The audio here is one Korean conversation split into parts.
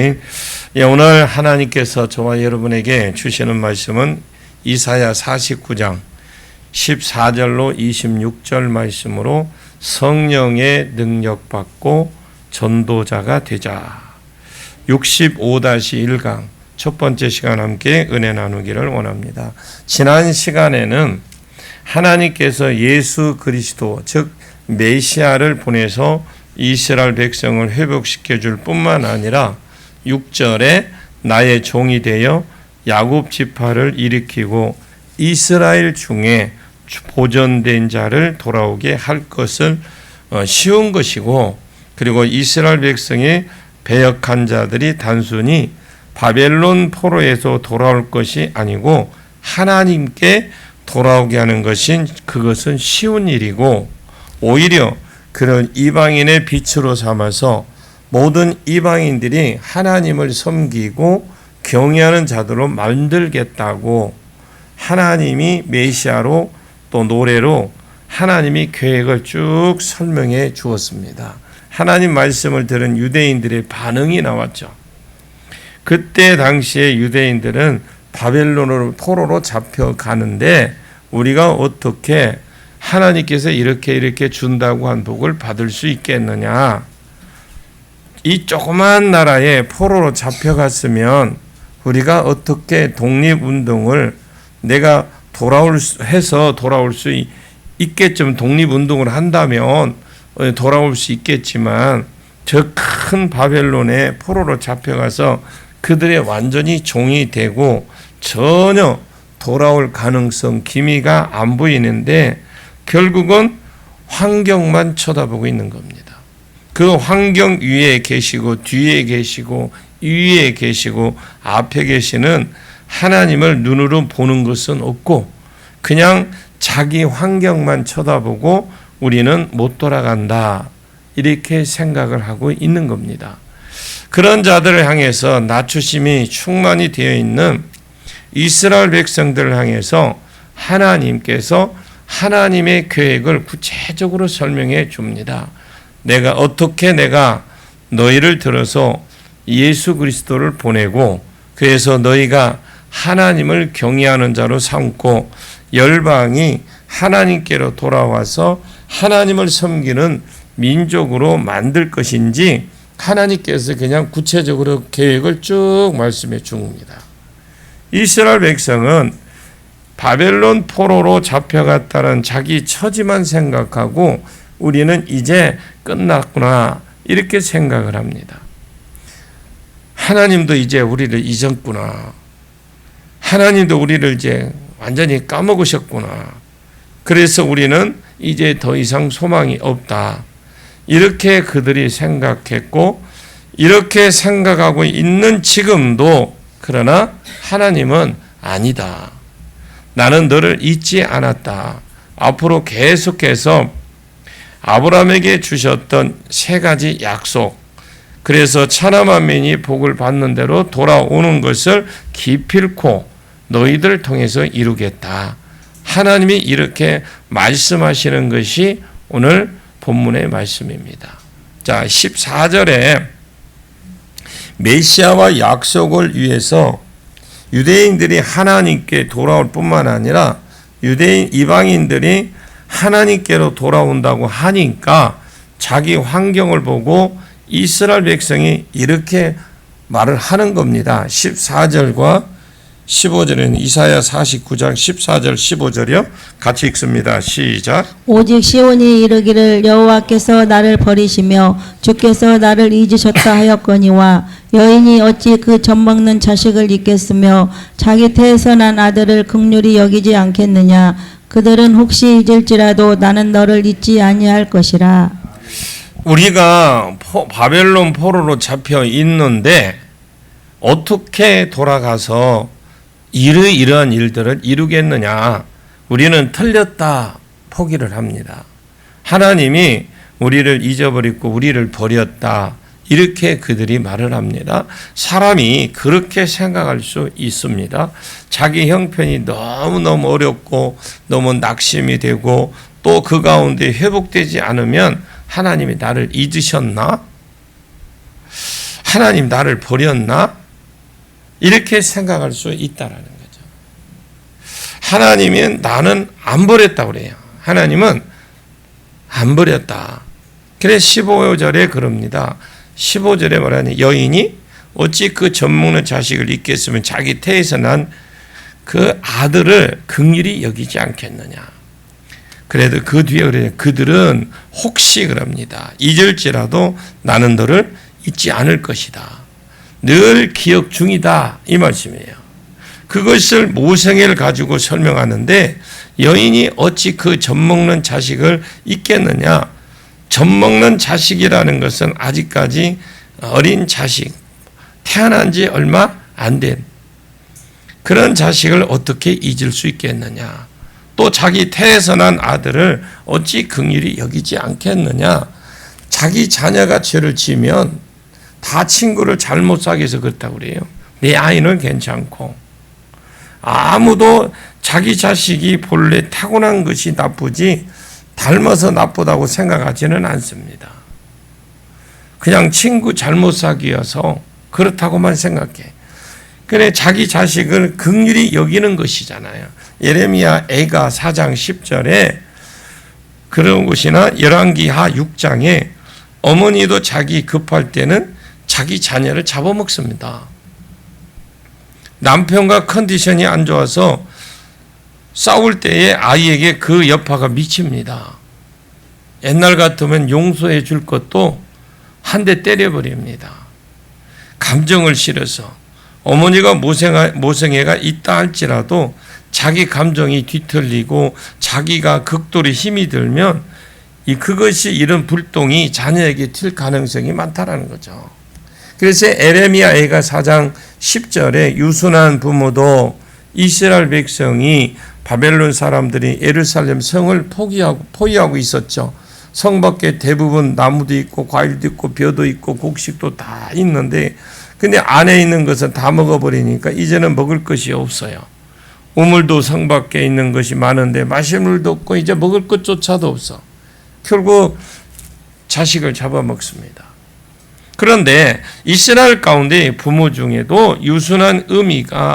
예, 오늘 하나님께서 저와 여러분에게 주시는 말씀은 이사야 49장 14절로 26절 말씀으로 성령의 능력 받고 전도자가 되자. 65-1강 첫 번째 시간 함께 은혜 나누기를 원합니다. 지난 시간에는 하나님께서 예수 그리스도 즉 메시아를 보내서 이스라엘 백성을 회복시켜 줄 뿐만 아니라 6절에 나의 종이 되어 야곱 지파를 일으키고 이스라엘 중에 보존된 자를 돌아오게 할 것을 쉬운 것이고, 그리고 이스라엘 백성의 배역한 자들이 단순히 바벨론 포로에서 돌아올 것이 아니고 하나님께 돌아오게 하는 것인 그것은 쉬운 일이고, 오히려 그런 이방인의 빛으로 삼아서 모든 이방인들이 하나님을 섬기고 경외하는 자들로 만들겠다고 하나님이 메시아로 또 노래로 하나님이 계획을 쭉 설명해 주었습니다. 하나님 말씀을 들은 유대인들의 반응이 나왔죠. 그때 당시에 유대인들은 바벨론으로 포로로 잡혀가는데 우리가 어떻게 하나님께서 이렇게 준다고 한 복을 받을 수 있겠느냐. 이 조그만 나라에 포로로 잡혀갔으면 우리가 어떻게 독립운동을 내가 돌아올 수 있겠지만, 독립운동을 한다면 돌아올 수 있겠지만 저 큰 바벨론에 포로로 잡혀가서 그들의 완전히 종이 되고 전혀 돌아올 가능성 기미가 안 보이는데 결국은 환경만 쳐다보고 있는 겁니다. 그 환경 위에 계시고 뒤에 계시고 위에 계시고 앞에 계시는 하나님을 눈으로 보는 것은 없고 그냥 자기 환경만 쳐다보고 우리는 못 돌아간다, 이렇게 생각을 하고 있는 겁니다. 그런 자들을 향해서 낮추심이 충만히 되어 있는 이스라엘 백성들을 향해서 하나님께서 하나님의 계획을 구체적으로 설명해 줍니다. 내가 너희를 들어서 예수 그리스도를 보내고 그래서 너희가 하나님을 경외하는 자로 삼고 열방이 하나님께로 돌아와서 하나님을 섬기는 민족으로 만들 것인지 하나님께서 그냥 구체적으로 계획을 쭉 말씀해 줍니다. 이스라엘 백성은 바벨론 포로로 잡혀갔다는 자기 처지만 생각하고 우리는 이제 끝났구나, 이렇게 생각을 합니다. 하나님도 이제 우리를 잊었구나. 하나님도 우리를 이제 완전히 까먹으셨구나. 그래서 우리는 이제 더 이상 소망이 없다. 이렇게 그들이 생각했고, 이렇게 생각하고 있는 지금도, 그러나 하나님은 아니다. 나는 너를 잊지 않았다. 앞으로 계속해서 아브라함에게 주셨던 3가지 약속, 그래서 천하만민이 복을 받는 대로 돌아오는 것을 기필코 너희들 통해서 이루겠다. 하나님이 이렇게 말씀하시는 것이 오늘 본문의 말씀입니다. 자, 14절에 메시아와 약속을 위해서 유대인들이 하나님께 돌아올 뿐만 아니라 이방인들이 하나님께로 돌아온다고 하니까 자기 환경을 보고 이스라엘 백성이 이렇게 말을 하는 겁니다. 14절과 15절에는 이사야 49장 14절 15절이요. 같이 읽습니다. 시작. 오직 시온이 이르기를 여호와께서 나를 버리시며 주께서 나를 잊으셨다 하였거니와 여인이 어찌 그 젖먹는 자식을 잊겠으며 자기 태에서 난 아들을 긍휼히 여기지 않겠느냐. 그들은 혹시 잊을지라도 나는 너를 잊지 아니할 것이라. 우리가 바벨론 포로로 잡혀 있는데 어떻게 돌아가서 이러한 일들을 이루겠느냐. 우리는 틀렸다 포기를 합니다. 하나님이 우리를 잊어버리고 우리를 버렸다, 이렇게 그들이 말을 합니다. 사람이 그렇게 생각할 수 있습니다. 자기 형편이 너무너무 어렵고 너무 낙심이 되고 또 그 가운데 회복되지 않으면 하나님이 나를 잊으셨나? 하나님 나를 버렸나? 이렇게 생각할 수 있다라는 거죠. 하나님은 나는 안 버렸다고 그래요. 하나님은 안 버렸다. 그래서 15절에 그럽니다. 15절에 말하니 여인이 어찌 그 젖먹는 자식을 잊겠으면 자기 태에서 난 그 아들을 긍휼히 여기지 않겠느냐. 그래도 그 뒤에 그래요. 그들은 혹시 그럽니다. 잊을지라도 나는 너를 잊지 않을 것이다. 늘 기억 중이다. 이 말씀이에요. 그것을 모생애를 가지고 설명하는데 여인이 어찌 그 젖먹는 자식을 잊겠느냐. 젖먹는 자식이라는 것은 아직까지 어린 자식, 태어난 지 얼마 안 된 그런 자식을 어떻게 잊을 수 있겠느냐. 또 자기 태에서 난 아들을 어찌 긍휼히 여기지 않겠느냐. 자기 자녀가 죄를 지으면 다 친구를 잘못 사귀어서 그렇다고 그래요. 내 아이는 괜찮고 아무도 자기 자식이 본래 타고난 것이 나쁘지 닮아서 나쁘다고 생각하지는 않습니다. 그냥 친구 잘못 사귀어서 그렇다고만 생각해. 그래 자기 자식을 긍휼히 여기는 것이잖아요. 예레미야 애가 4장 10절에 그런 것이나 열왕기하 6장에 어머니도 자기 급할 때는 자기 자녀를 잡아먹습니다. 남편과 컨디션이 안 좋아서 싸울 때에 아이에게 그 여파가 미칩니다. 옛날 같으면 용서해 줄 것도 한 대 때려버립니다. 감정을 실어서 어머니가 모생애가 있다 할지라도 자기 감정이 뒤틀리고 자기가 극도로 힘이 들면 그것이 이런 불똥이 자녀에게 튈 가능성이 많다라는 거죠. 그래서 에레미야 애가 4장 10절에 유순한 부모도 이스라엘 백성이 바벨론 사람들이 예루살렘 성을 포위하고 있었죠. 성 밖에 대부분 나무도 있고 과일도 있고 벼도 있고 곡식도 다 있는데 근데 안에 있는 것은 다 먹어버리니까 이제는 먹을 것이 없어요. 우물도 성 밖에 있는 것이 많은데 마실 물도 없고 이제 먹을 것조차도 없어. 결국 자식을 잡아먹습니다. 그런데 이스라엘 가운데 부모 중에도 유순한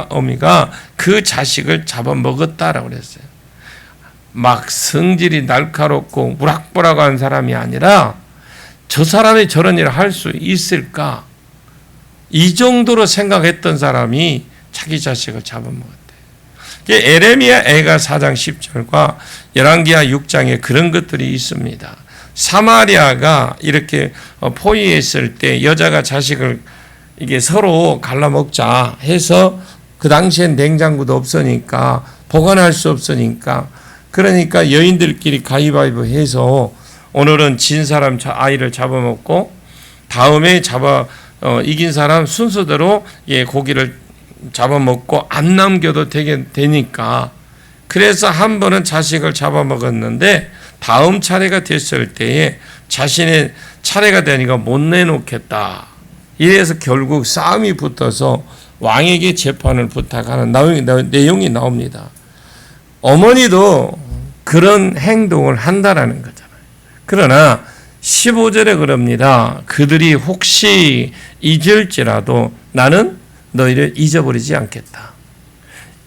어미가 그 자식을 잡아먹었다라고 그랬어요. 막 성질이 날카롭고 무락부락한 사람이 아니라 저 사람이 저런 일을 할 수 있을까? 이 정도로 생각했던 사람이 자기 자식을 잡아먹었대. 에레미야 애가 4장 10절과 열왕기하 6장에 그런 것들이 있습니다. 사마리아가 이렇게 포위했을 때 여자가 자식을 이게 서로 갈라먹자 해서 그 당시엔 냉장고도 없으니까 보관할 수 없으니까 그러니까 여인들끼리 가위바위보 해서 오늘은 진 사람 아이를 잡아먹고 다음에 이긴 사람 순서대로 고기를 잡아먹고 안 남겨도 되니까 그래서 한 번은 자식을 잡아먹었는데 다음 차례가 됐을 때에 자신의 차례가 되니까 못 내놓겠다. 이래서 결국 싸움이 붙어서 왕에게 재판을 부탁하는 내용이 나옵니다. 어머니도 그런 행동을 한다라는 거잖아요. 그러나 15절에 그럽니다. 그들이 혹시 잊을지라도 나는 너희를 잊어버리지 않겠다.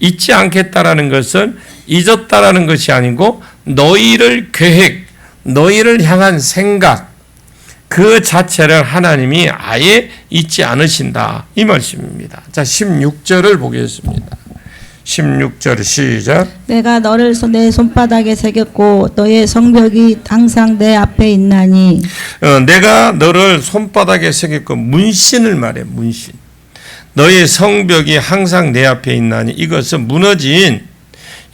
잊지 않겠다라는 것은 잊었다라는 것이 아니고 너희를 너희를 향한 생각 그 자체를 하나님이 아예 잊지 않으신다. 이 말씀입니다. 자, 16절을 보겠습니다. 16절 시작. 내가 너를 내 손바닥에 새겼고 너의 성벽이 항상 내 앞에 있나니. 내가 너를 손바닥에 새겼고 문신을 말해. 문신. 너의 성벽이 항상 내 앞에 있나니. 이것은 무너진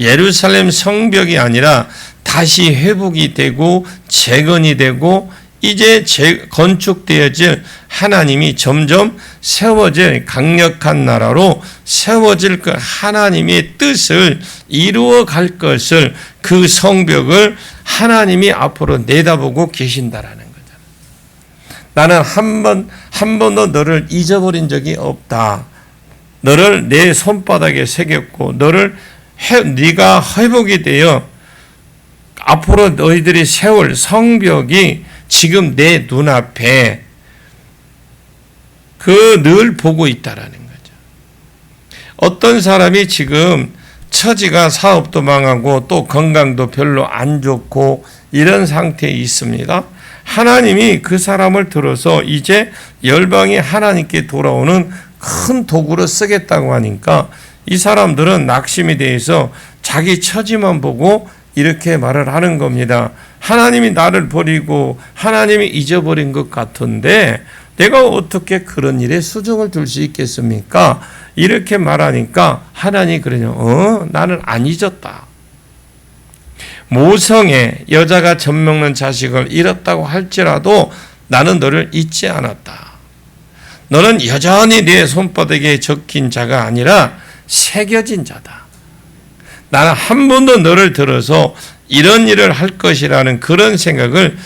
예루살렘 성벽이 아니라 다시 회복이 되고 재건이 되고 이제 건축되어질 하나님이 점점 세워질 강력한 나라로 세워질 그 하나님의 뜻을 이루어 갈 것을 그 성벽을 하나님이 앞으로 내다보고 계신다라는 거죠. 나는 한 번도 너를 잊어버린 적이 없다. 너를 내 손바닥에 새겼고 네가 회복이 되어 앞으로 너희들이 세울 성벽이 지금 내 눈앞에 늘 보고 있다라는 거죠. 어떤 사람이 지금 처지가 사업도 망하고 또 건강도 별로 안 좋고 이런 상태에 있습니다. 하나님이 그 사람을 들어서 이제 열방이 하나님께 돌아오는 큰 도구로 쓰겠다고 하니까 이 사람들은 낙심이 돼서 자기 처지만 보고 이렇게 말을 하는 겁니다. 하나님이 나를 버리고 하나님이 잊어버린 것 같은데 내가 어떻게 그런 일에 수정을 둘 수 있겠습니까? 이렇게 말하니까 하나님이 그러냐, 나는 안 잊었다. 모성에 여자가 젖먹는 자식을 잃었다고 할지라도 나는 너를 잊지 않았다. 너는 여전히 내 손바닥에 적힌 자가 아니라 새겨진 자다. 나는 한 번도 너를 들어서 이런 일을 할 것이라는 그런 생각을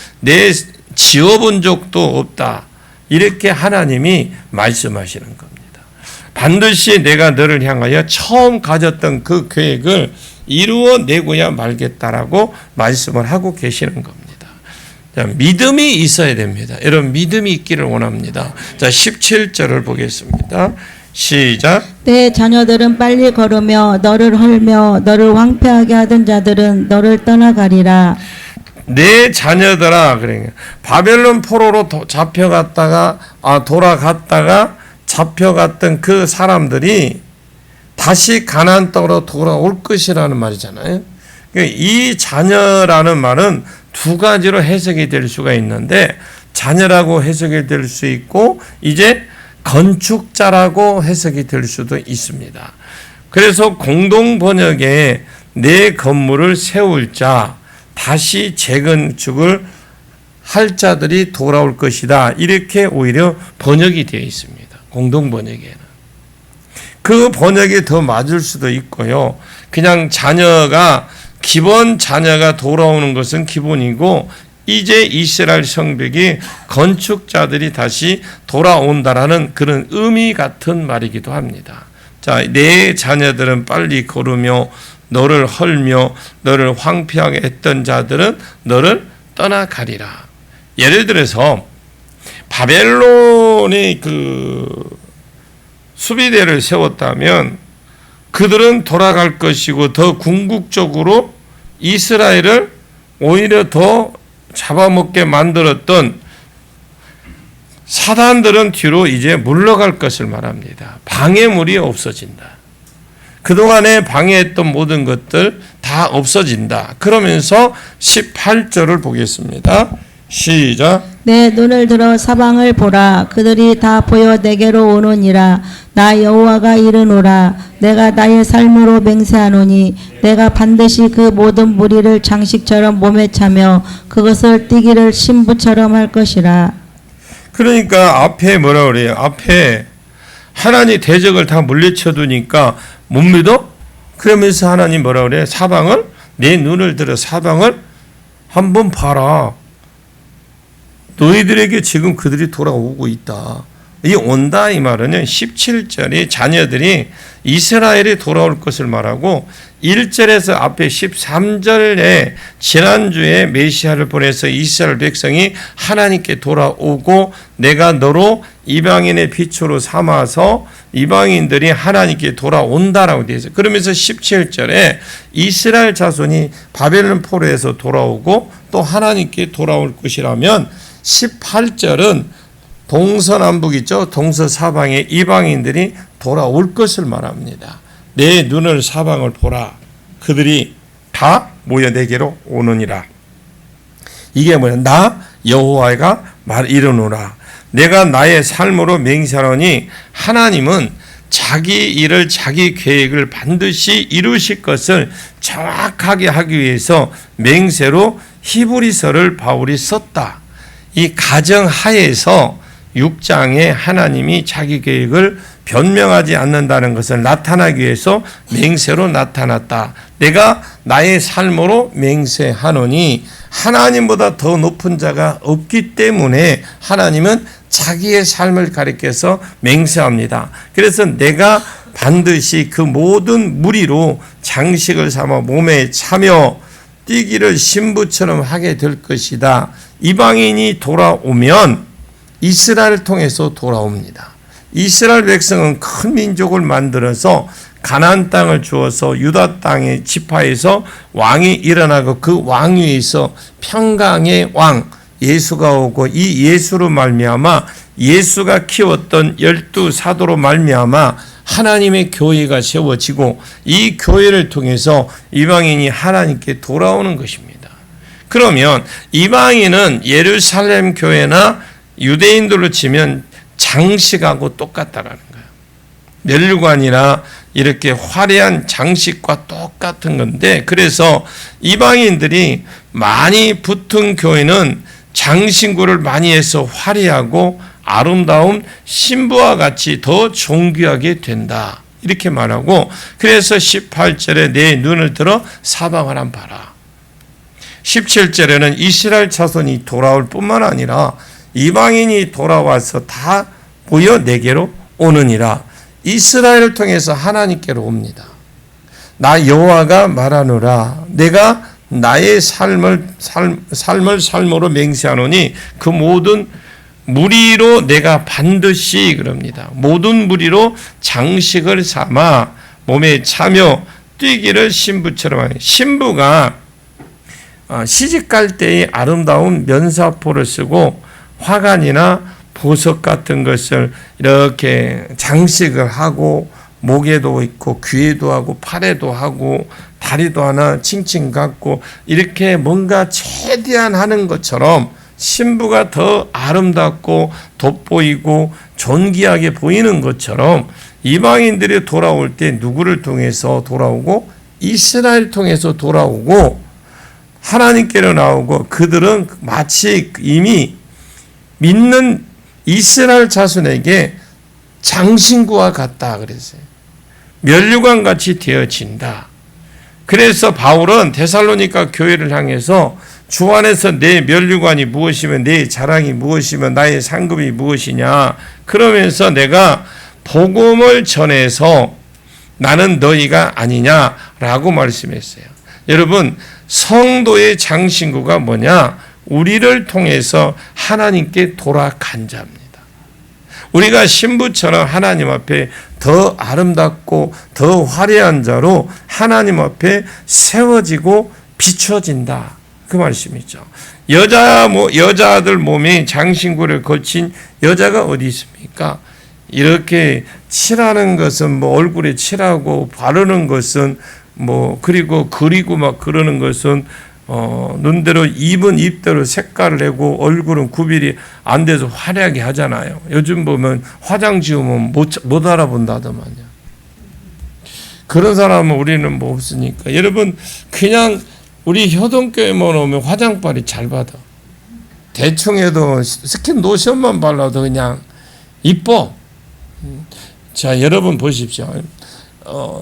지어본 적도 없다. 이렇게 하나님이 말씀하시는 겁니다. 반드시 내가 너를 향하여 처음 가졌던 그 계획을 이루어내고야 말겠다라고 말씀을 하고 계시는 겁니다. 자, 믿음이 있어야 됩니다. 여러분 믿음이 있기를 원합니다. 자, 17절을 보겠습니다. 시작. 내 자녀들은 빨리 걸으며 너를 헐며 너를 황폐하게 하던 자들은 너를 떠나가리라. 내 자녀들아, 그러니까 바벨론 포로로 돌아갔다가 잡혀갔던 그 사람들이 다시 가나안 땅으로 돌아올 것이라는 말이잖아요. 이 자녀라는 말은 두 가지로 해석이 될 수가 있는데 자녀라고 해석이 될 수 있고 이제 건축자라고 해석이 될 수도 있습니다. 그래서 공동 번역에 내 건물을 세울 자, 다시 재건축을 할 자들이 돌아올 것이다. 이렇게 오히려 번역이 되어 있습니다. 공동 번역에는. 그 번역이 더 맞을 수도 있고요. 그냥 기본 자녀가 돌아오는 것은 기본이고 이제 이스라엘 성벽이 건축자들이 다시 돌아온다라는 그런 의미 같은 말이기도 합니다. 자, 내 자녀들은 빨리 걸으며 너를 헐며 너를 황폐하게 했던 자들은 너를 떠나가리라. 예를 들어서 바벨론의 그 수비대를 세웠다면 그들은 돌아갈 것이고 더 궁극적으로 이스라엘을 오히려 더 잡아먹게 만들었던 사단들은 뒤로 이제 물러갈 것을 말합니다. 방해물이 없어진다. 그동안에 방해했던 모든 것들 다 없어진다. 그러면서 18절을 보겠습니다. 시작. 내 눈을 들어 사방을 보라. 그들이 다 보여 내게로 오느니라. 나 여호와가 이르노라. 내가 나의 삶으로 맹세하노니 내가 반드시 그 모든 무리를 장식처럼 몸에 차며 그것을 띠기를 신부처럼 할 것이라. 그러니까 앞에 뭐라 그래요? 앞에 하나님 대적을 다 물리쳐 두니까 못 믿어? 그러면서 하나님 뭐라 그래? 내 눈을 들어 사방을 한번 봐라. 너희들에게 지금 그들이 돌아오고 있다. 이 온다 이 말은 17절이 자녀들이 이스라엘이 돌아올 것을 말하고 1절에서 앞에 13절에 지난주에 메시아를 보내서 이스라엘 백성이 하나님께 돌아오고 내가 너로 이방인의 빛으로 삼아서 이방인들이 하나님께 돌아온다라고 되어 있어요. 그러면서 17절에 이스라엘 자손이 바벨론 포로에서 돌아오고 또 하나님께 돌아올 것이라면 18절은 동서남북 있죠. 동서사방의 이방인들이 돌아올 것을 말합니다. 내 눈을 사방을 보라. 그들이 다 모여 내게로 오느니라. 이게 뭐야? 나 여호와가 이르노라. 내가 나의 삶으로 맹세하노니 하나님은 자기 일을 자기 계획을 반드시 이루실 것을 정확하게 하기 위해서 맹세로 히브리서를 바울이 썼다. 이 가정하에서 6장에 하나님이 자기 계획을 변명하지 않는다는 것을 나타나기 위해서 맹세로 나타났다. 내가 나의 삶으로 맹세하노니 하나님보다 더 높은 자가 없기 때문에 하나님은 자기의 삶을 가리켜서 맹세합니다. 그래서 내가 반드시 그 모든 무리로 장식을 삼아 몸에 차며 뛰기를 신부처럼 하게 될 것이다. 이방인이 돌아오면 이스라엘을 통해서 돌아옵니다. 이스라엘 백성은 큰 민족을 만들어서 가나안 땅을 주어서 유다 땅의 지파에서 왕이 일어나고 그 왕위에서 평강의 왕 예수가 오고 이 예수로 말미암아 예수가 키웠던 12 사도로 말미암아 하나님의 교회가 세워지고 이 교회를 통해서 이방인이 하나님께 돌아오는 것입니다. 그러면 이방인은 예루살렘 교회나 유대인들로 치면 장식하고 똑같다라는 거예요. 멸류관이나 이렇게 화려한 장식과 똑같은 건데, 그래서 이방인들이 많이 붙은 교회는 장신구를 많이 해서 화려하고 아름다운 신부와 같이 더 존귀하게 된다, 이렇게 말하고, 그래서 18절에 내 눈을 들어 사방을 봐라. 17절에는 이스라엘 자손이 돌아올 뿐만 아니라 이방인이 돌아와서 다 모여 내게로 오느니라. 이스라엘을 통해서 하나님께로 옵니다. 나 여호와가 말하노라. 내가 나의 삶을 삶으로 맹세하노니 그 모든 무리로 내가 반드시, 그럽니다, 모든 무리로 장식을 삼아 몸에 차며 뛰기를 신부처럼 하니, 신부가 시집갈 때의 아름다운 면사포를 쓰고 화관이나 보석 같은 것을 이렇게 장식을 하고 목에도 있고 귀에도 하고 팔에도 하고 다리도 하나 칭칭 감고 이렇게 뭔가 최대한 하는 것처럼 신부가 더 아름답고 돋보이고 존귀하게 보이는 것처럼 이방인들이 돌아올 때 누구를 통해서 돌아오고 이스라엘 통해서 돌아오고 하나님께로 나오고, 그들은 마치 이미 믿는 이스라엘 자손에게 장신구와 같다 그랬어요. 멸류관 같이 되어진다. 그래서 바울은 데살로니가 교회를 향해서 주 안에서 내 멸류관이 무엇이며 내 자랑이 무엇이며 나의 상급이 무엇이냐, 그러면서 내가 복음을 전해서 나는 너희가 아니냐라고 말씀했어요. 여러분, 성도의 장신구가 뭐냐? 우리를 통해서 하나님께 돌아간 자입니다. 우리가 신부처럼 하나님 앞에 더 아름답고 더 화려한 자로 하나님 앞에 세워지고 비춰진다, 그 말씀이죠. 여자들 몸에 장신구를 거친 여자가 어디 있습니까? 이렇게 칠하는 것은 얼굴에 칠하고 바르는 것은 그리고 그리고 막 그러는 것은 눈대로 입은 입대로 색깔을 내고 얼굴은 구별이 안 돼서 화려하게 하잖아요. 요즘 보면 화장 지우면 못 알아본다더만요. 그런 사람은 우리는 없으니까. 여러분, 그냥 우리 효동교회만 오면 화장빨이 잘 받아. 대충 해도 스킨 로션만 발라도 그냥 이뻐. 자, 여러분 보십시오.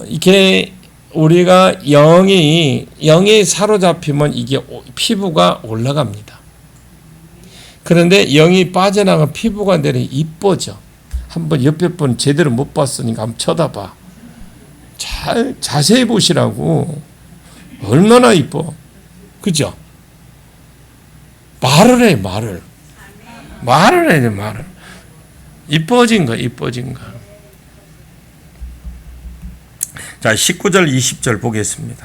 이게 우리가 영이 사로잡히면 이게 피부가 올라갑니다. 그런데 영이 빠져나가 피부가 내려 이뻐져. 한번 옆에 분 제대로 못 봤으니까 한번 쳐다봐. 자세히 보시라고. 얼마나 이뻐. 그죠? 말을 해, 말을. 말을 해, 말을. 이뻐진 거야, 이뻐진 거. 자, 19절 20절 보겠습니다.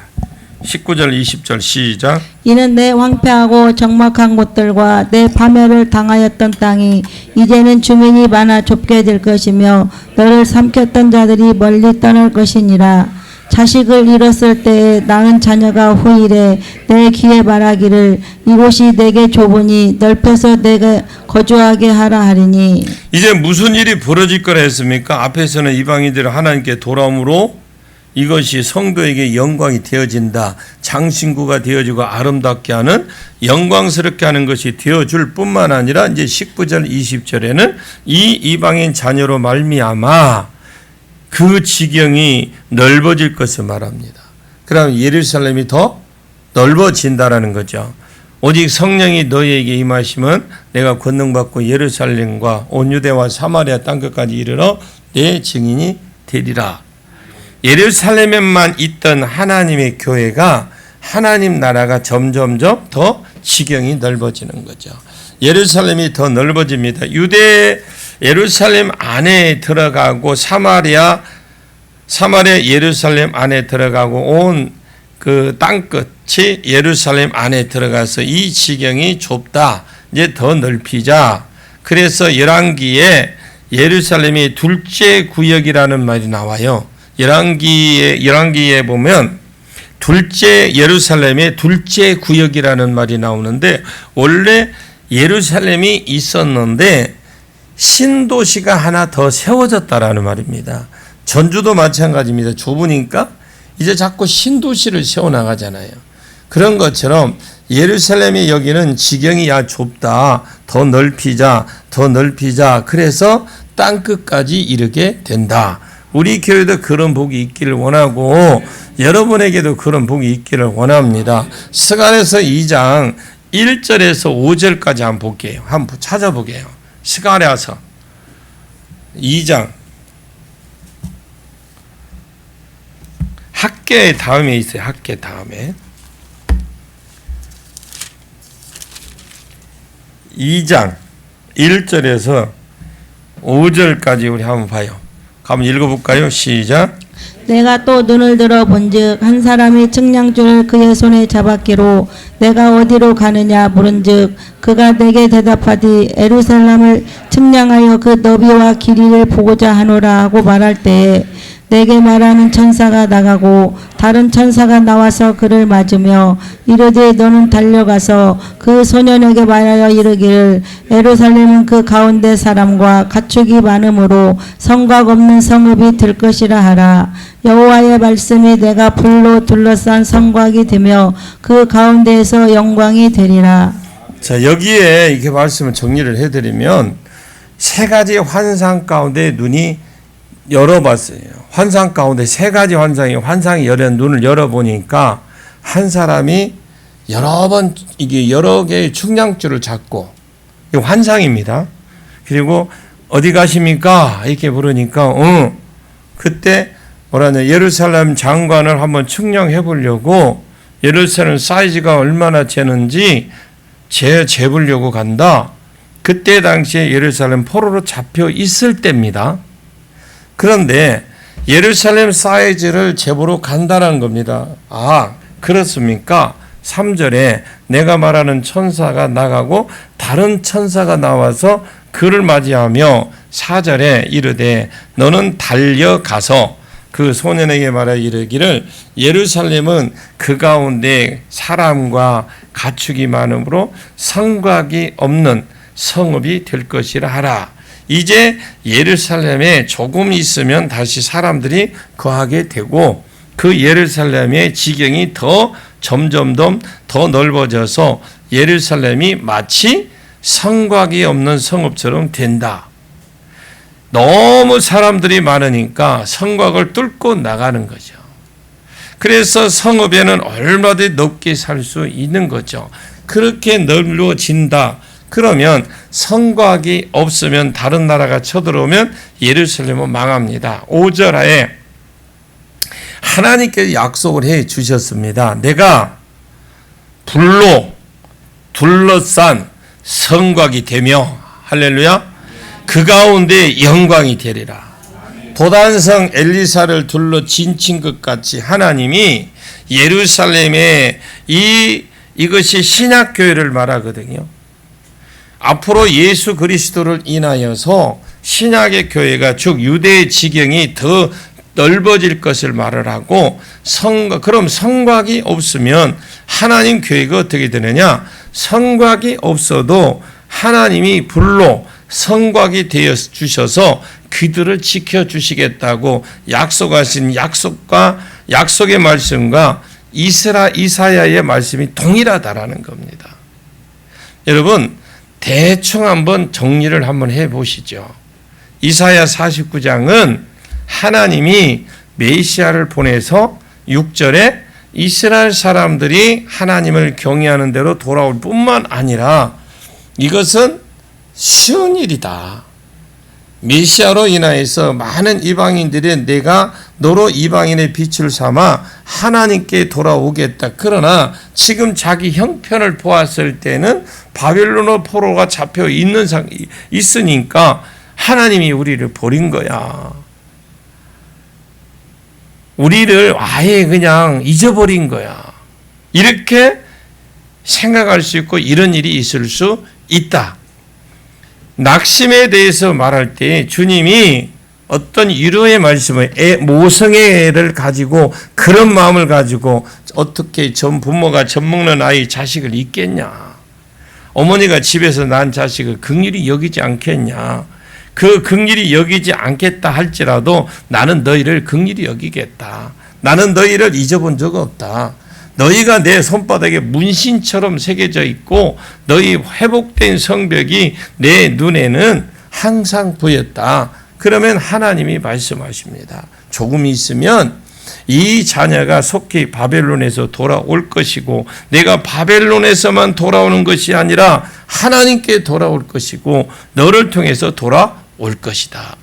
19절 20절 시작. 이는 내 황폐하고 적막한 곳들과 내 파멸을 당하였던 땅이 이제는 주민이 많아 좁게 될 것이며 너를 삼켰던 자들이 멀리 떠날 것이니라. 자식을 잃었을 때에 낳은 자녀가 후일에 내 귀에 말하기를 이곳이 내게 좁으니 넓혀서 내가 거주하게 하라 하리니. 이제 무슨 일이 벌어질 거라 했습니까? 앞에서는 이방인들이 하나님께 돌아옴으로 이것이 성도에게 영광이 되어진다. 장신구가 되어지고 아름답게 하는, 영광스럽게 하는 것이 되어줄 뿐만 아니라 이제 19절 20절에는 이 이방인 자녀로 말미암아 그 지경이 넓어질 것을 말합니다. 그럼 예루살렘이 더 넓어진다라는 거죠. 오직 성령이 너희에게 임하시면 내가 권능받고 예루살렘과 온 유대와 사마리아 땅끝까지 이르러 내 증인이 되리라. 예루살렘에만 있던 하나님의 교회가, 하나님 나라가 점점점 더 지경이 넓어지는 거죠. 예루살렘이 더 넓어집니다. 예루살렘 안에 들어가고 사마리아 예루살렘 안에 들어가고 온 그 땅끝이 예루살렘 안에 들어가서 이 지경이 좁다. 이제 더 넓히자. 그래서 열왕기에 예루살렘이 둘째 구역이라는 말이 나와요. 열왕기에 보면 예루살렘의 둘째 구역이라는 말이 나오는데, 원래 예루살렘이 있었는데 신도시가 하나 더 세워졌다라는 말입니다. 전주도 마찬가지입니다. 좁으니까 이제 자꾸 신도시를 세워나가잖아요. 그런 것처럼 예루살렘이 여기는 지경이 좁다. 더 넓히자. 그래서 땅끝까지 이르게 된다. 우리 교회도 그런 복이 있기를 원하고 여러분에게도 그런 복이 있기를 원합니다. 스가랴서 2장 1절에서 5절까지 한번 볼게요. 한번 찾아보게요. 스가랴서 2장 학계 다음에 있어요. 학계 다음에 2장 1절에서 5절까지 우리 한번 봐요. 한번 읽어볼까요? 시작. 내가 또 눈을 들어 본즉 한 사람이 측량줄을 그의 손에 잡았기로 내가 어디로 가느냐 물은즉 그가 내게 대답하되 예루살렘을 측량하여 그 너비와 길이를 보고자 하노라 하고 말할 때에 내게 말하는 천사가 나가고 다른 천사가 나와서 그를 맞으며 이르되 너는 달려가서 그 소년에게 말하여 이르기를 예루살렘은 그 가운데 사람과 가축이 많으므로 성곽 없는 성읍이 될 것이라 하라. 여호와의 말씀이 내가 불로 둘러싼 성곽이 되며 그 가운데에서 영광이 되리라. 자, 여기에 이렇게 말씀을 정리를 해드리면 세 가지 환상 가운데 눈이 열어봤어요. 환상 가운데 세 가지 환상이 눈을 열어보니까 한 사람이 여러 개의 측량줄을 잡고, 이 환상입니다. 그리고 어디 가십니까? 이렇게 부르니까, 그때 예루살렘 장관을 한번 측량해 보려고 예루살렘 사이즈가 얼마나 재는지 재보려고 간다. 그때 당시에 예루살렘 포로로 잡혀 있을 때입니다. 그런데 예루살렘 사이즈를 재보러 간다는 겁니다. 아, 그렇습니까? 3절에 내가 말하는 천사가 나가고 다른 천사가 나와서 그를 맞이하며 4절에 이르되 너는 달려가서 그 소년에게 말하여 이르기를 예루살렘은 그 가운데 사람과 가축이 많으므로 성곽이 없는 성읍이 될 것이라 하라. 이제 예루살렘에 조금 있으면 다시 사람들이 거하게 되고 그 예루살렘의 지경이 점점 더 넓어져서 예루살렘이 마치 성곽이 없는 성읍처럼 된다. 너무 사람들이 많으니까 성곽을 뚫고 나가는 거죠. 그래서 성읍에는 얼마든지 높게 살 수 있는 거죠. 그렇게 넓어진다. 그러면 성곽이 없으면 다른 나라가 쳐들어오면 예루살렘은 망합니다. 5절에 하나님께서 약속을 해 주셨습니다. 내가 불로 둘러싼 성곽이 되며 할렐루야 그 가운데 영광이 되리라. 도단성 엘리사를 둘러 진친 것 같이 하나님이 예루살렘에 이것이 신약교회를 말하거든요. 앞으로 예수 그리스도를 인하여서 신약의 교회가 즉 유대의 지경이 더 넓어질 것을 말을 하고 그럼 성곽이 없으면 하나님 교회가 어떻게 되느냐? 성곽이 없어도 하나님이 불로 성곽이 되어 주셔서 그들을 지켜주시겠다고 약속하신 약속의 말씀과 이사야의 말씀이 동일하다라는 겁니다. 여러분 대충 한번 정리를 한번 해보시죠. 이사야 49장은 하나님이 메시아를 보내서 6절에 이스라엘 사람들이 하나님을 경외하는 대로 돌아올 뿐만 아니라 이것은 쉬운 일이다. 메시아로 인하여서 많은 이방인들이 내가 너로 이방인의 빛을 삼아 하나님께 돌아오겠다. 그러나 지금 자기 형편을 보았을 때는 바벨론의 포로가 잡혀 있으니까 하나님이 우리를 버린 거야. 우리를 아예 그냥 잊어버린 거야. 이렇게 생각할 수 있고 이런 일이 있을 수 있다. 낙심에 대해서 말할 때 주님이 어떤 위로의 말씀을 모성의 애를 가지고 그런 마음을 가지고 어떻게 전 부모가 젖 먹는 아이 자식을 잊겠냐. 어머니가 집에서 낳은 자식을 긍휼히 여기지 않겠냐. 그 긍휼히 여기지 않겠다 할지라도 나는 너희를 긍휼히 여기겠다. 나는 너희를 잊어본 적 없다. 너희가 내 손바닥에 문신처럼 새겨져 있고 너희 회복된 성벽이 내 눈에는 항상 보였다. 그러면 하나님이 말씀하십니다. 조금 있으면 이 자녀가 속히 바벨론에서 돌아올 것이고 내가 바벨론에서만 돌아오는 것이 아니라 하나님께 돌아올 것이고 너를 통해서 돌아올 것이다.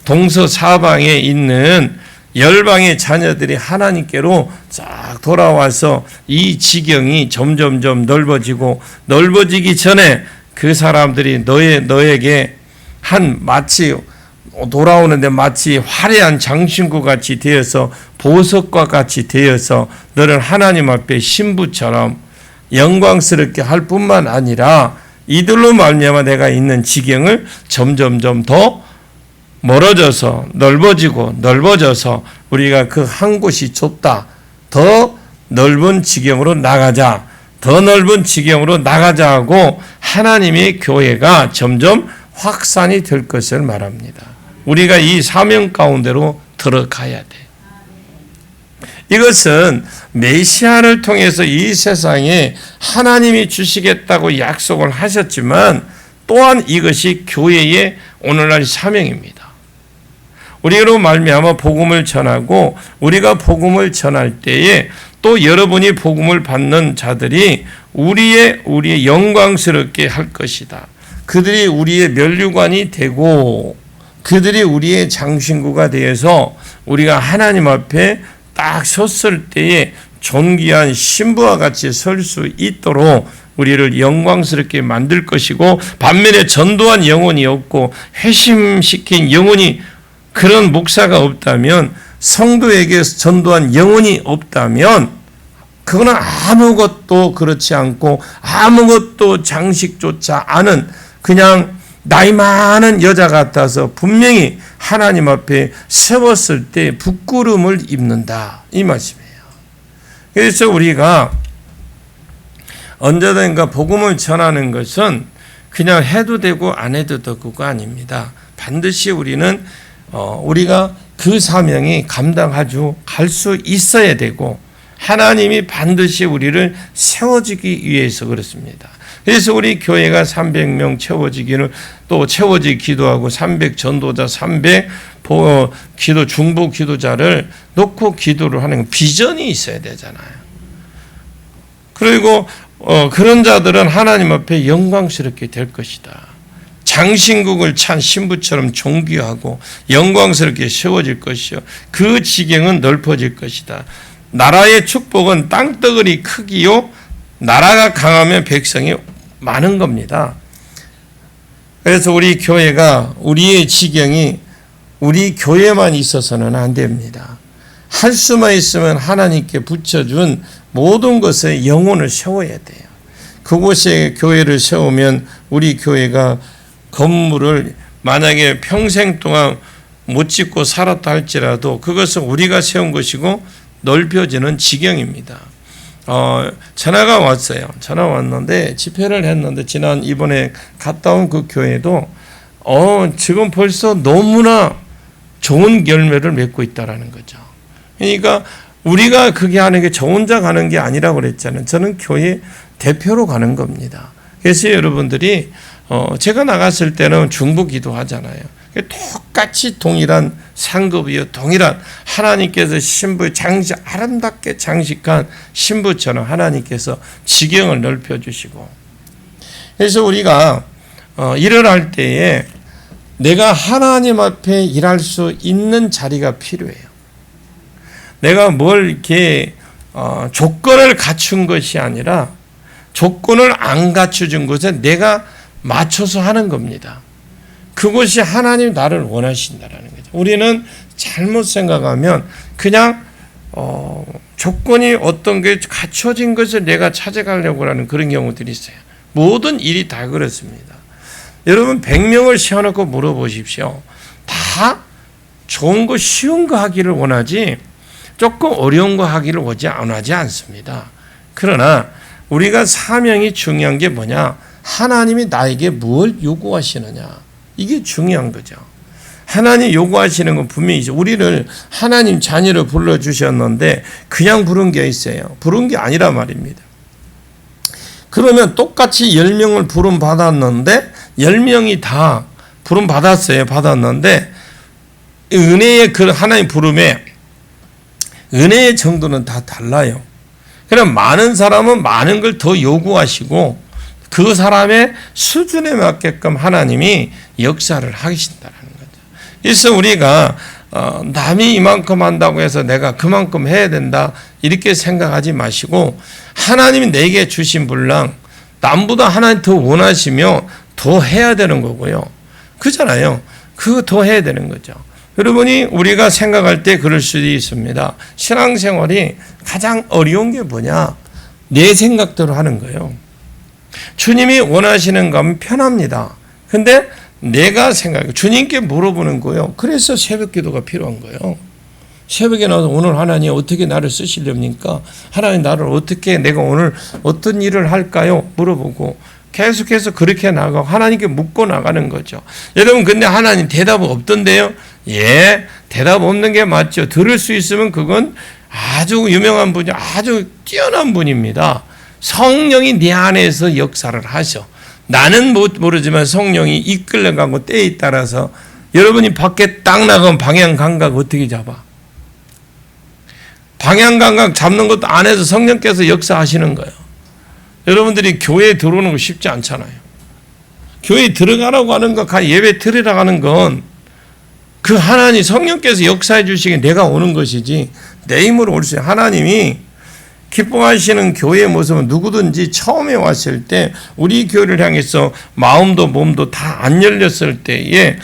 동서사방에 있는 열방의 자녀들이 하나님께로 쫙 돌아와서 이 지경이 점점점 넓어지기 전에 그 사람들이 너에게 마치 돌아오는데 마치 화려한 장신구 같이 되어서 보석과 같이 되어서 너를 하나님 앞에 신부처럼 영광스럽게 할 뿐만 아니라 이들로 말미암아 내가 있는 지경을 점점점 더 멀어져서 넓어져서 우리가 그 한 곳이 좁다. 더 넓은 지경으로 나가자. 더 넓은 지경으로 나가자 하고 하나님의 교회가 점점 확산이 될 것을 말합니다. 우리가 이 사명 가운데로 들어가야 돼. 이것은 메시아를 통해서 이 세상에 하나님이 주시겠다고 약속을 하셨지만 또한 이것이 교회의 오늘날 사명입니다. 우리로 말미암아 복음을 전하고 우리가 복음을 전할 때에 또 여러분이 복음을 받는 자들이 우리의 영광스럽게 할 것이다. 그들이 우리의 면류관이 되고 그들이 우리의 장신구가 되어서 우리가 하나님 앞에 딱 섰을 때에 존귀한 신부와 같이 설 수 있도록 우리를 영광스럽게 만들 것이고 반면에 전도한 영혼이 없고 회심시킨 영혼이 그런 목사가 없다면 성도에게 전도한 영혼이 없다면 그거는 아무것도 그렇지 않고 아무것도 장식조차 않은 그냥 나이 많은 여자 같아서 분명히 하나님 앞에 세웠을 때 부끄러움을 입는다. 이 말씀이에요. 그래서 우리가 언제든가 복음을 전하는 것은 그냥 해도 되고 안 해도 되고가 아닙니다. 반드시 우리는 우리가 그 사명이 감당하고 갈 수 있어야 되고 하나님이 반드시 우리를 세워주기 위해서 그렇습니다. 그래서 우리 교회가 300명 채워지기를 또 채워지기 기도하고 300 전도자 300 중보 기도자를 놓고 기도를 하는 비전이 있어야 되잖아요. 그리고 그런 자들은 하나님 앞에 영광스럽게 될 것이다. 장신국을 찬 신부처럼 존귀하고 영광스럽게 세워질 것이요. 그 지경은 넓어질 것이다. 나라의 축복은 땅덩어리 크기요. 나라가 강하면 백성이 많은 겁니다. 그래서 우리 교회가 우리의 지경이 우리 교회만 있어서는 안 됩니다. 할 수만 있으면 하나님께 붙여준 모든 것에 영혼을 세워야 돼요. 그곳에 교회를 세우면 우리 교회가 건물을 만약에 평생 동안 못 짓고 살았다 할지라도 그것은 우리가 세운 것이고 넓혀지는 지경입니다. 전화가 왔어요. 전화 왔는데 집회를 했는데 이번에 갔다 온 그 교회도 지금 벌써 너무나 좋은 열매를 맺고 있다라는 거죠. 그러니까 우리가 그게 하는 게 저 혼자 가는 게 아니라고 그랬잖아요. 저는 교회 대표로 가는 겁니다. 그래서 여러분들이 제가 나갔을 때는 중보 기도하잖아요. 똑같이 동일한 상급이요, 동일한 하나님께서 신부 아름답게 장식한 신부처럼 하나님께서 지경을 넓혀주시고, 그래서 우리가 일을 할 때에 내가 하나님 앞에 일할 수 있는 자리가 필요해요. 내가 뭘 이렇게 조건을 갖춘 것이 아니라 조건을 안 갖춰준 것에 내가 맞춰서 하는 겁니다. 그것이 하나님 나를 원하신다라는 거죠. 우리는 잘못 생각하면 그냥 조건이 어떤 게 갖춰진 것을 내가 찾아가려고 하는 그런 경우들이 있어요. 모든 일이 다 그렇습니다. 여러분 100명을 세워놓고 물어보십시오. 다 좋은 거 쉬운 거 하기를 원하지 조금 어려운 거 하기를 원하지 않습니다. 그러나 우리가 사명이 중요한 게 뭐냐? 하나님이 나에게 뭘 요구하시느냐? 이게 중요한 거죠. 하나님 요구하시는 건 분명히 있어요. 우리를 하나님 자녀로 불러주셨는데 그냥 부른 게 있어요. 부른 게 아니란 말입니다. 그러면 똑같이 10명을 부름 받았는데 10명이 다 부름 받았어요. 받았는데 은혜의 그 하나님 부름에 은혜의 정도는 다 달라요. 그럼 많은 사람은 많은 걸 더 요구하시고 그 사람의 수준에 맞게끔 하나님이 역사를 하신다는 거죠. 그래서 우리가 남이 이만큼 한다고 해서 내가 그만큼 해야 된다 이렇게 생각하지 마시고 하나님이 내게 주신 분량 남보다 하나님 더 원하시며 더 해야 되는 거고요. 그잖아요. 그거 더 해야 되는 거죠. 여러분이 우리가 생각할 때 그럴 수도 있습니다. 신앙생활이 가장 어려운 게 뭐냐? 내 생각대로 하는 거예요. 주님이 원하시는 건 편합니다. 근데 내가 주님께 물어보는 거예요. 그래서 새벽 기도가 필요한 거예요. 새벽에 나와서 오늘 하나님 어떻게 나를 쓰시렵니까? 하나님 나를 어떻게 내가 오늘 어떤 일을 할까요? 물어보고 계속해서 그렇게 나가고 하나님께 묻고 나가는 거죠. 여러분 근데 하나님 대답 없던데요? 예, 대답 없는 게 맞죠. 들을 수 있으면 그건 아주 유명한 분이 아주 뛰어난 분입니다. 성령이 내 안에서 역사를 하셔. 나는 모르지만 성령이 이끌려가고 때에 따라서 여러분이 밖에 딱 나가면 방향 감각 어떻게 잡아? 방향 감각 잡는 것도 안에서 성령께서 역사하시는 거예요. 여러분들이 교회에 들어오는 거 쉽지 않잖아요. 교회에 들어가라고 하는 거, 예배 드리라고 하는 건 그 하나님 성령께서 역사해 주시기에 내가 오는 것이지 내 힘으로 올 수 있어요. 하나님이 기뻐하시는 교회의 모습은 누구든지 처음에 왔을 때 우리 교회를 향해서 마음도 몸도 다 안 열렸을 때에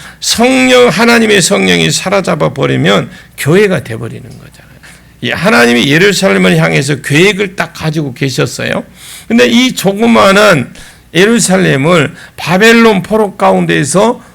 하나님의 성령이 사로잡아 버리면 교회가 돼버리는 거잖아요. 하나님이 예루살렘을 향해서 계획을 딱 가지고 계셨어요. 근데 이 조그마한 예루살렘을 바벨론 포로 가운데에서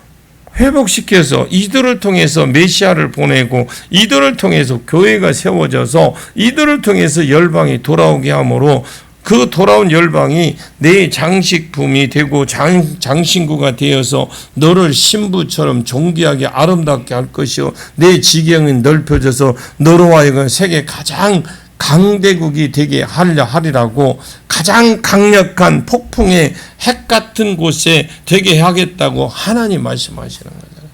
회복시켜서 이들을 통해서 메시아를 보내고 이들을 통해서 교회가 세워져서 이들을 통해서 열방이 돌아오게 하므로 그 돌아온 열방이 내 장식품이 되고 장신구가 되어서 너를 신부처럼 존귀하게 아름답게 할 것이요 내 지경은 넓혀져서 너로 하여금 세계 가장 강대국이 되게 하려 하리라고 가장 강력한 폭풍의 핵 같은 곳에 되게 하겠다고 하나님 말씀하시는 거잖아요.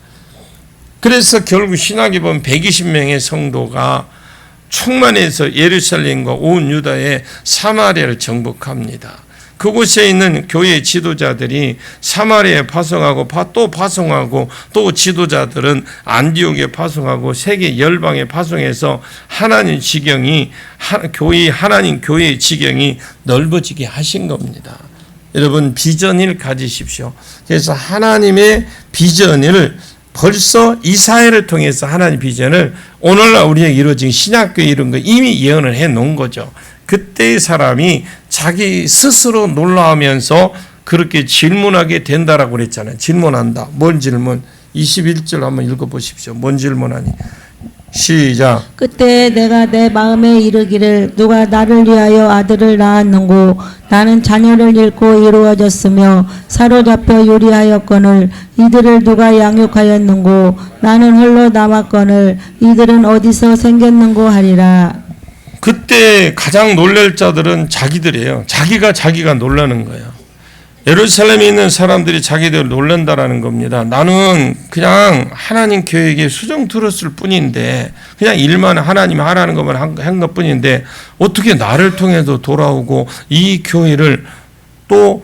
그래서 결국 신학에 보면 120명의 성도가 충만해서 예루살렘과 온 유다의 사마리아를 정복합니다. 그곳에 있는 교회 지도자들이 사마리아에 파송하고 또 파송하고 또 지도자들은 안디옥에 파송하고 세계 열방에 파송해서 하나님 지경이 하나님 교회의 지경이 넓어지게 하신 겁니다. 여러분 비전을 가지십시오. 그래서 하나님의 비전을 벌써 이사야를 통해서 하나님 비전을 오늘날 우리에게 이루어진 신약교회 이런 거 이미 예언을 해 놓은 거죠. 그때의 사람이 자기 스스로 놀라하면서 그렇게 질문하게 된다라고 그랬잖아요. 질문한다. 뭔 질문? 21절 한번 읽어보십시오. 뭔 질문하니? 시작. 그때 내가 내 마음에 이르기를 누가 나를 위하여 아들을 낳았는고 나는 자녀를 잃고 이루어졌으며 사로잡혀 요리하였거늘 이들을 누가 양육하였는고 나는 홀로 남았거늘 이들은 어디서 생겼는고 하리라. 그때 가장 놀랄 자들은 자기들이에요. 자기가 놀라는 거예요. 예루살렘에 있는 사람들이 자기들 놀란다라는 겁니다. 나는 그냥 하나님 계획에 수정 들었을 뿐인데 그냥 일만 하나님이 하라는 것만 한 것뿐인데 어떻게 나를 통해서 돌아오고 이 교회를 또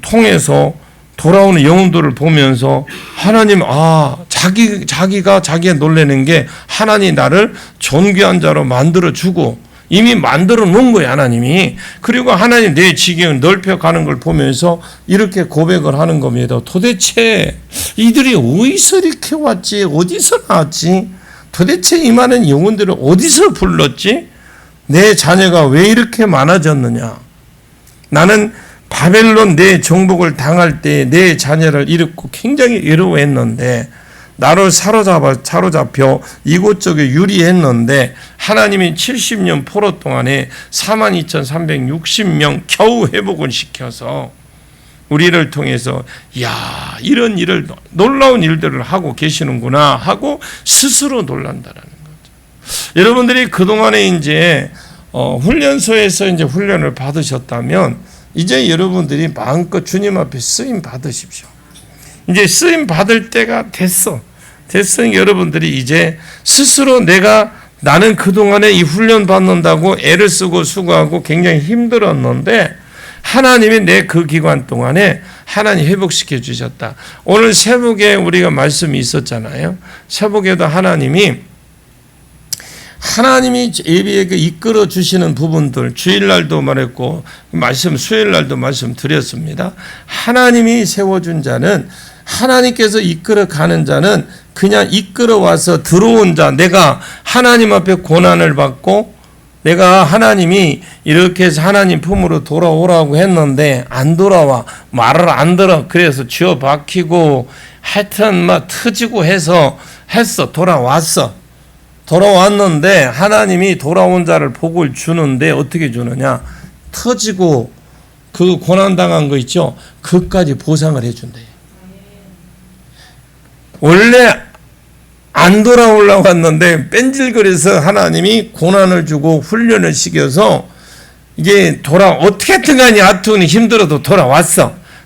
통해서 돌아오는 영혼들을 보면서 하나님 자기가 자기가 놀라는 게 하나님 나를 존귀한 자로 만들어주고 이미 만들어 놓은 거예요, 하나님이. 그리고 하나님 내 지경을 넓혀가는 걸 보면서 이렇게 고백을 하는 겁니다. 도대체 이들이 어디서 이렇게 왔지? 어디서 나왔지? 도대체 이 많은 영혼들을 어디서 불렀지? 내 자녀가 왜 이렇게 많아졌느냐? 나는 바벨론 내 정복을 당할 때 내 자녀를 잃고 굉장히 외로워했는데, 나를 사로잡혀 이곳저곳 유리했는데 하나님이 70년 포로 동안에 42,360명 겨우 회복을 시켜서 우리를 통해서 이런 일을, 놀라운 일들을 하고 계시는구나 하고 스스로 놀란다라는 거죠. 여러분들이 그동안에 이제 훈련소에서 이제 훈련을 받으셨다면 이제 여러분들이 마음껏 주님 앞에 쓰임 받으십시오. 이제 쓰임 받을 때가 됐으니 여러분들이 이제 스스로 나는 그동안에 이 훈련 받는다고 애를 쓰고 수고하고 굉장히 힘들었는데 하나님이 내 그 기간 동안에 하나님 회복시켜 주셨다. 오늘 새벽에 우리가 말씀이 있었잖아요. 새벽에도 하나님이 예배에게 이끌어 주시는 부분들, 주일날도 말했고 수요일날도 말씀드렸습니다. 하나님이 세워준 자는, 하나님께서 이끌어 가는 자는 그냥 이끌어 와서 들어온 자, 내가 하나님 앞에 고난을 받고 내가 하나님이 이렇게 해서 하나님 품으로 돌아오라고 했는데 안 돌아와, 말을 안 들어. 그래서 쥐어 박히고 하여튼 막 터지고 했어. 돌아왔는데 하나님이 돌아온 자를 복을 주는데 어떻게 주느냐? 터지고 그 고난당한 거 있죠? 그까지 보상을 해준대요. 원래 안 돌아오려고 했는데 뺀질거려서 하나님이 고난을 주고 훈련을 시켜서 이게 어떻게든 간에 하여튼 힘들어도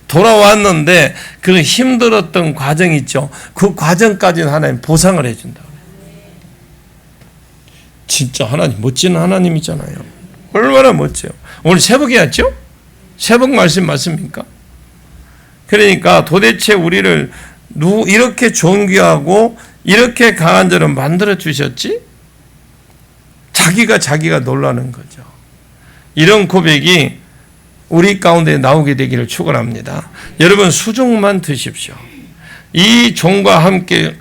돌아왔는데 그 힘들었던 과정 있죠? 그 과정까지는 하나님 보상을 해준다. 진짜 하나님, 멋진 하나님이잖아요. 얼마나 멋져요. 오늘 새벽에 왔죠? 새벽 말씀 맞습니까? 그러니까 도대체 우리를 이렇게 존귀하고 이렇게 강한 자로 만들어 주셨지? 자기가 놀라는 거죠. 이런 고백이 우리 가운데 나오게 되기를 축원합니다. 여러분 수종만 드십시오. 이 종과 함께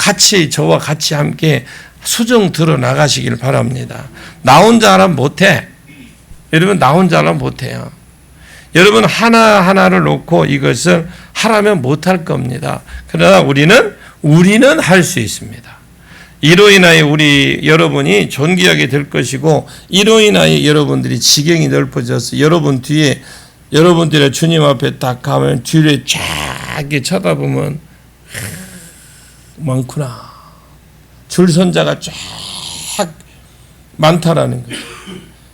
저와 같이 함께 수종 들어 나가시길 바랍니다. 나 혼자 하면 못해. 여러분 나 혼자 하면 못해요. 여러분 하나하나를 놓고 이것을 하라면 못할 겁니다. 그러나 우리는 할 수 있습니다. 이로 인하여 여러분이 존귀하게 될 것이고, 이로 인하여 여러분들이 지경이 넓어져서 여러분들의 주님 앞에 딱 가면 뒤를 쫙 쳐다보면 많구나. 줄선자가 쫙 많다라는 거죠.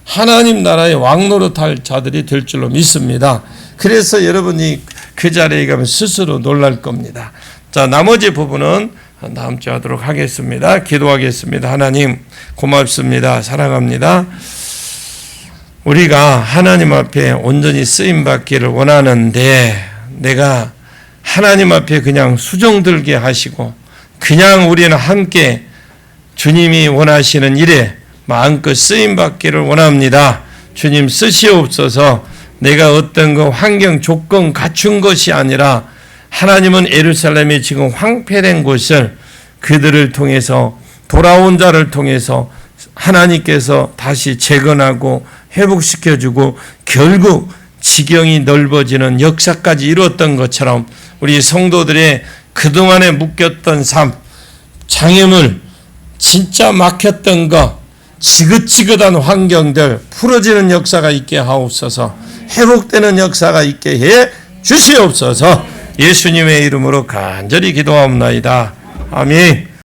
하나님 나라의 왕노릇할 자들이 될 줄로 믿습니다. 그래서 여러분이 그 자리에 가면 스스로 놀랄 겁니다. 자, 나머지 부분은 다음 주에 하도록 하겠습니다. 기도하겠습니다. 하나님 고맙습니다. 사랑합니다. 우리가 하나님 앞에 온전히 쓰임받기를 원하는데 내가 하나님 앞에 그냥 수종들게 하시고 그냥 우리는 함께 주님이 원하시는 일에 마음껏 쓰임받기를 원합니다. 주님 쓰시옵소서. 내가 어떤 그 환경 조건 갖춘 것이 아니라 하나님은 예루살렘이 지금 황폐된 곳을 그들을 통해서 돌아온 자를 통해서 하나님께서 다시 재건하고 회복시켜주고 결국 지경이 넓어지는 역사까지 이루었던 것처럼 우리 성도들의 그동안에 묶였던 삶, 장애물, 진짜 막혔던 것, 지긋지긋한 환경들 풀어지는 역사가 있게 하옵소서. 회복되는 역사가 있게 해 주시옵소서. 예수님의 이름으로 간절히 기도하옵나이다. 아멘.